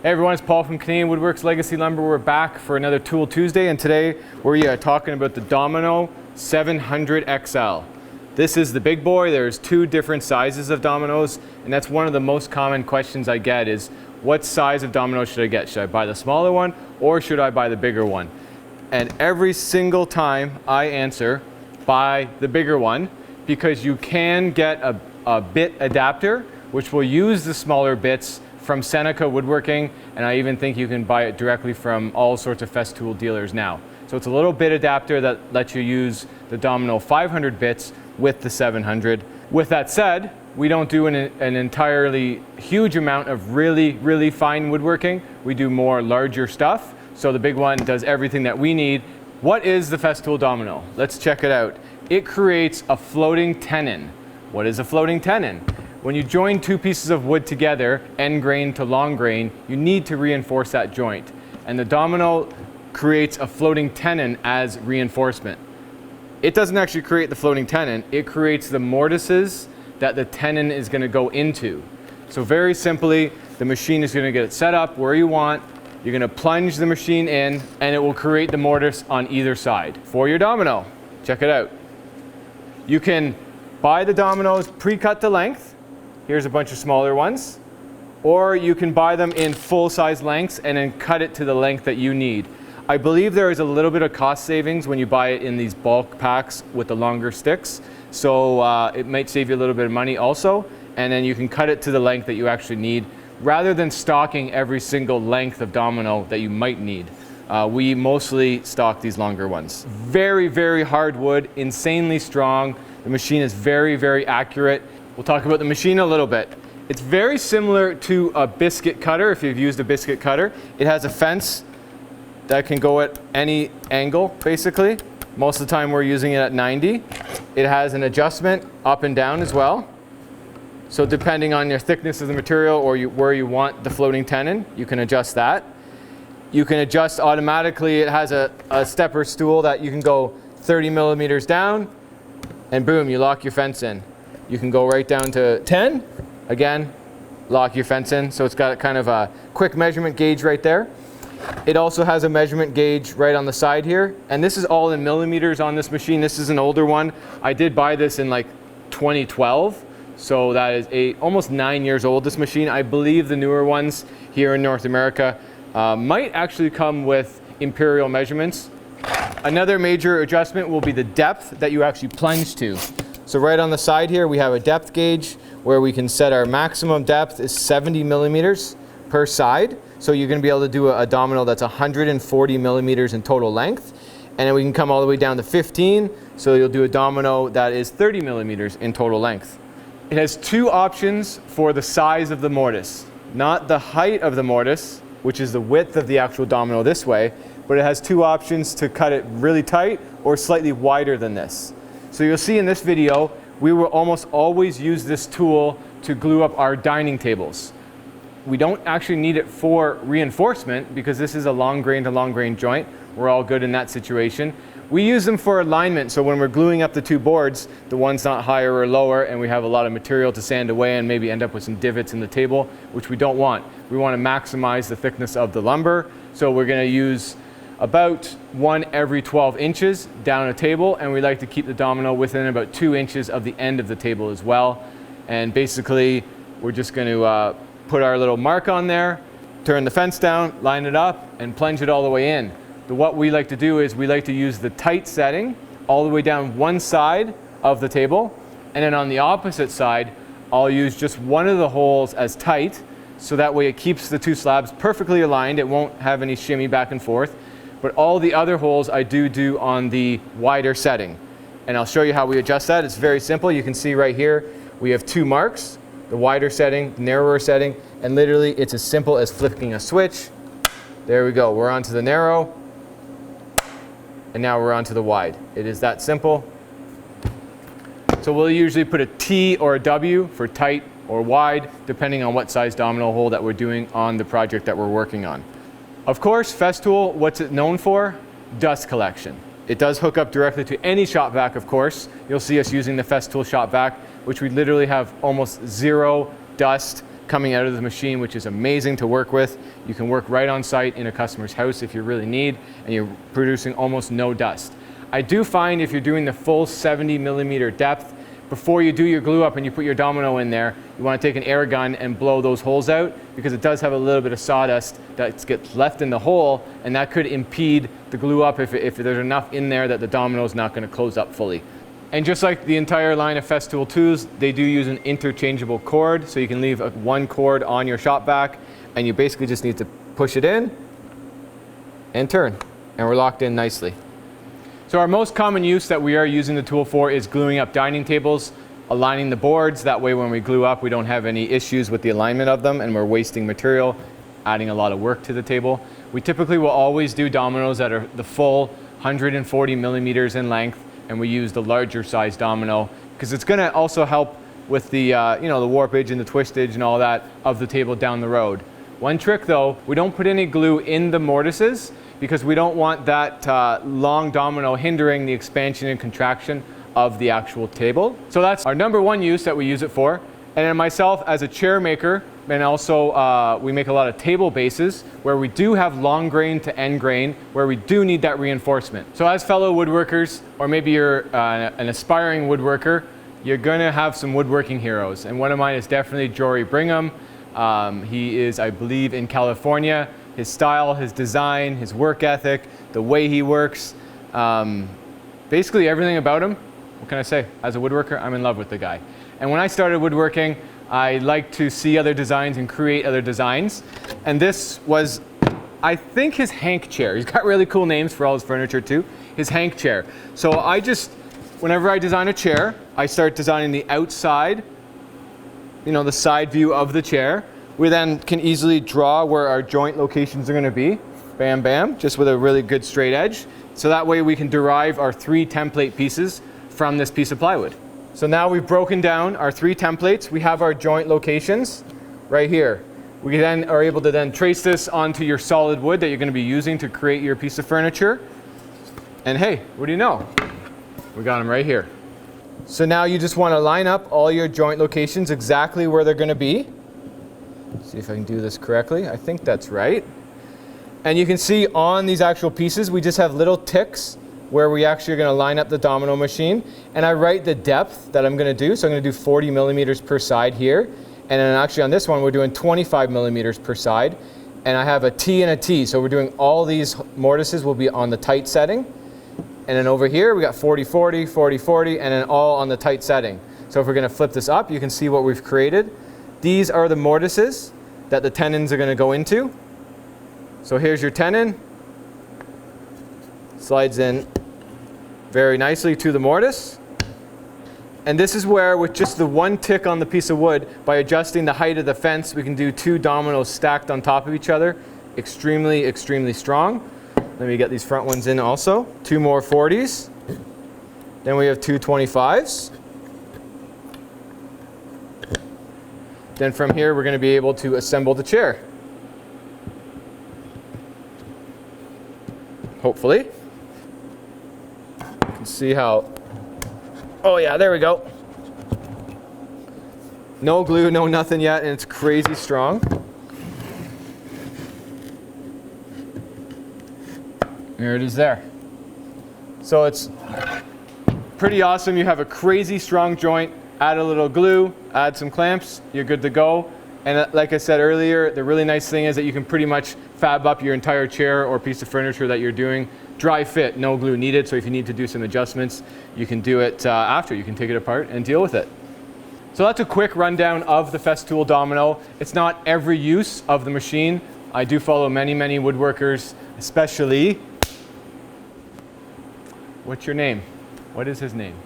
Hey everyone, it's Paul from Canadian Woodworks Legacy Lumber. We're back for another Tool Tuesday, and today we're talking about the Domino 700 XL. This is the big boy. There's two different sizes of dominoes, and that's one of the most common questions I get is, what size of domino should I get? Should I buy the smaller one or should I buy the bigger one? And every single time I answer, buy the bigger one, because you can get a bit adapter which will use the smaller bits from Seneca Woodworking, and I even think you can buy it directly from all sorts of Festool dealers now. So it's a little bit adapter that lets you use the Domino 500 bits with the 700. With that said, we don't do an entirely huge amount of really fine woodworking. We do more larger stuff. So the big one does everything that we need. What is the Festool Domino? Let's check it out. It creates a floating tenon. What is a floating tenon? When you join two pieces of wood together, end grain to long grain, you need to reinforce that joint. And the Domino creates a floating tenon as reinforcement. It doesn't actually create the floating tenon, it creates the mortises that the tenon is going to go into. So very simply, the machine is going to get it set up where you want. You're going to plunge the machine in, and it will create the mortise on either side for your domino. Check it out. You can buy the dominoes pre-cut to length. Here's a bunch of smaller ones. Or you can buy them in full-size lengths and then cut it to the length that you need. I believe there is a little bit of cost savings when you buy it in these bulk packs with the longer sticks. So it might save you a little bit of money also. And then you can cut it to the length that you actually need, rather than stocking every single length of domino that you might need. We mostly stock these longer ones. Very hard wood, insanely strong. The machine is very accurate. We'll talk about the machine a little bit. It's very similar to a biscuit cutter, if you've used a biscuit cutter. It has a fence that can go at any angle, basically. Most of the time we're using it at 90. It has an adjustment up and down as well. So depending on your thickness of the material or where you want the floating tenon, you can adjust that. You can adjust automatically. It has a stepper stool that you can go 30 millimeters down, and boom, you lock your fence in. You can go right down to 10, again, lock your fence in. So it's got kind of a quick measurement gauge right there. It also has a measurement gauge right on the side here. And this is all in millimeters on this machine. This is an older one. I did buy this in like 2012. So that is almost 9 years old, this machine. I believe the newer ones here in North America might actually come with imperial measurements. Another major adjustment will be the depth that you actually plunge to. So right on the side here, we have a depth gauge where we can set our maximum depth is 70 millimeters per side. So you're going to be able to do a domino that's 140 millimeters in total length. And then we can come all the way down to 15. So you'll do a domino that is 30 millimeters in total length. It has two options for the size of the mortise. Not the height of the mortise, which is the width of the actual domino this way, but it has two options to cut it really tight or slightly wider than this. So you'll see in this video, we will almost always use this tool to glue up our dining tables. We don't actually need it for reinforcement because this is a long grain to long grain joint. We're all good in that situation. We use them for alignment, so when we're gluing up the two boards, the one's not higher or lower and we have a lot of material to sand away and maybe end up with some divots in the table, which we don't want. We want to maximize the thickness of the lumber, so we're going to use about 1 every 12 inches down a table, and we like to keep the domino within about 2 inches of the end of the table as well. And basically we're just going to put our little mark on there, turn the fence down, line it up, and plunge it all the way in. What we like to do is we like to use the tight setting all the way down one side of the table, and then on the opposite side I'll use just one of the holes as tight, so that way it keeps the two slabs perfectly aligned. It won't have any shimmy back and forth. But all the other holes I do on the wider setting. And I'll show you how we adjust that. It's very simple. You can see right here, we have two marks, the wider setting, the narrower setting, and literally it's as simple as flicking a switch. There we go, we're onto the narrow, and now we're onto the wide. It is that simple. So we'll usually put a T or a W for tight or wide, depending on what size domino hole that we're doing on the project that we're working on. Of course, Festool, what's it known for? Dust collection. It does hook up directly to any shop vac, of course. You'll see us using the Festool shop vac, which we literally have almost zero dust coming out of the machine, which is amazing to work with. You can work right on site in a customer's house if you really need, and you're producing almost no dust. I do find if you're doing the full 70 millimeter depth, before you do your glue up and you put your domino in there, you want to take an air gun and blow those holes out, because it does have a little bit of sawdust that gets left in the hole, and that could impede the glue up if there's enough in there that the domino is not going to close up fully. And just like the entire line of Festool tools, they do use an interchangeable cord, so you can leave one cord on your shop vac, and you basically just need to push it in and turn, and we're locked in nicely. So our most common use that we are using the tool for is gluing up dining tables, aligning the boards. That way when we glue up, we don't have any issues with the alignment of them and we're wasting material, adding a lot of work to the table. We typically will always do dominoes that are the full 140 millimeters in length, and we use the larger size domino because it's going to also help with the the warpage and the twistage and all that of the table down the road. One trick though, we don't put any glue in the mortises because we don't want that long domino hindering the expansion and contraction of the actual table. So that's our number one use that we use it for. And then myself as a chair maker, and also we make a lot of table bases where we do have long grain to end grain, where we do need that reinforcement. So as fellow woodworkers, or maybe you're an aspiring woodworker, you're gonna have some woodworking heroes. And one of mine is definitely Jory Brigham. He is, I believe, in California. His style, his design, his work ethic, the way he works, basically everything about him. What can I say? As a woodworker, I'm in love with the guy. And when I started woodworking, I like to see other designs and create other designs. And this was, I think, his Hank chair. He's got really cool names for all his furniture too. His Hank chair. So whenever I design a chair, I start designing the outside, the side view of the chair. We then can easily draw where our joint locations are going to be. Bam, bam, just with a really good straight edge. So that way we can derive our 3 template pieces from this piece of plywood. So now we've broken down our 3 templates. We have our joint locations right here. We then are able to then trace this onto your solid wood that you're going to be using to create your piece of furniture. And hey, what do you know? We got them right here. So now you just want to line up all your joint locations exactly where they're going to be. See if I can do this correctly. I think that's right. And you can see on these actual pieces, we just have little ticks where we actually are going to line up the domino machine. And I write the depth that I'm going to do. So I'm going to do 40 millimeters per side here. And then actually on this one, we're doing 25 millimeters per side. And I have a T and a T. So we're doing all these mortises will be on the tight setting. And then over here, we got 40, 40, 40, 40, and then all on the tight setting. So if we're going to flip this up, you can see what we've created. These are the mortises that the tenons are going to go into. So here's your tenon. Slides in very nicely to the mortise. And this is where, with just the one tick on the piece of wood, by adjusting the height of the fence, we can do 2 dominoes stacked on top of each other. Extremely, extremely strong. Let me get these front ones in also. 2 more 40s. Then we have 2 25s. Then from here, we're going to be able to assemble the chair. Hopefully. You can see how, oh yeah, there we go. No glue, no nothing yet, and it's crazy strong. There it is there. So it's pretty awesome. You have a crazy strong joint. Add a little glue, add some clamps, you're good to go. And like I said earlier, the really nice thing is that you can pretty much fab up your entire chair or piece of furniture that you're doing. Dry fit, no glue needed. So if you need to do some adjustments, you can do it after. You can take it apart and deal with it. So that's a quick rundown of the Festool Domino. It's not every use of the machine. I do follow many, many woodworkers, especially. What's your name? What is his name?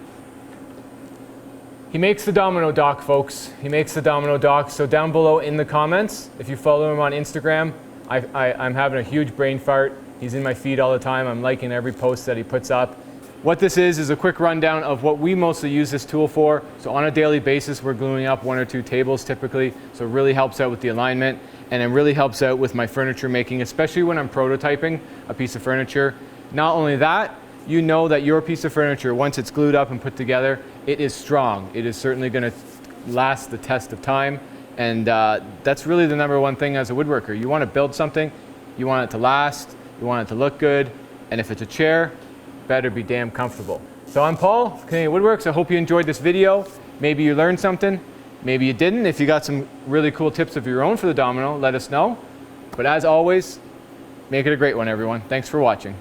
He makes the domino dock, folks. He makes the domino dock. So down below in the comments, if you follow him on Instagram, I'm having a huge brain fart. He's in my feed all the time. I'm liking every post that he puts up. What this is a quick rundown of what we mostly use this tool for. So on a daily basis, we're gluing up 1 or 2 tables typically. So it really helps out with the alignment, and it really helps out with my furniture making, especially when I'm prototyping a piece of furniture. Not only that, you know that your piece of furniture, once it's glued up and put together, it is strong. It is certainly going to last the test of time, And that's really the number one thing as a woodworker. You want to build something, you want it to last, you want it to look good, and if it's a chair, better be damn comfortable. So I'm Paul, Canadian Woodworks. I hope you enjoyed this video. Maybe you learned something, maybe you didn't. If you got some really cool tips of your own for the domino, let us know. But as always, make it a great one, everyone. Thanks for watching.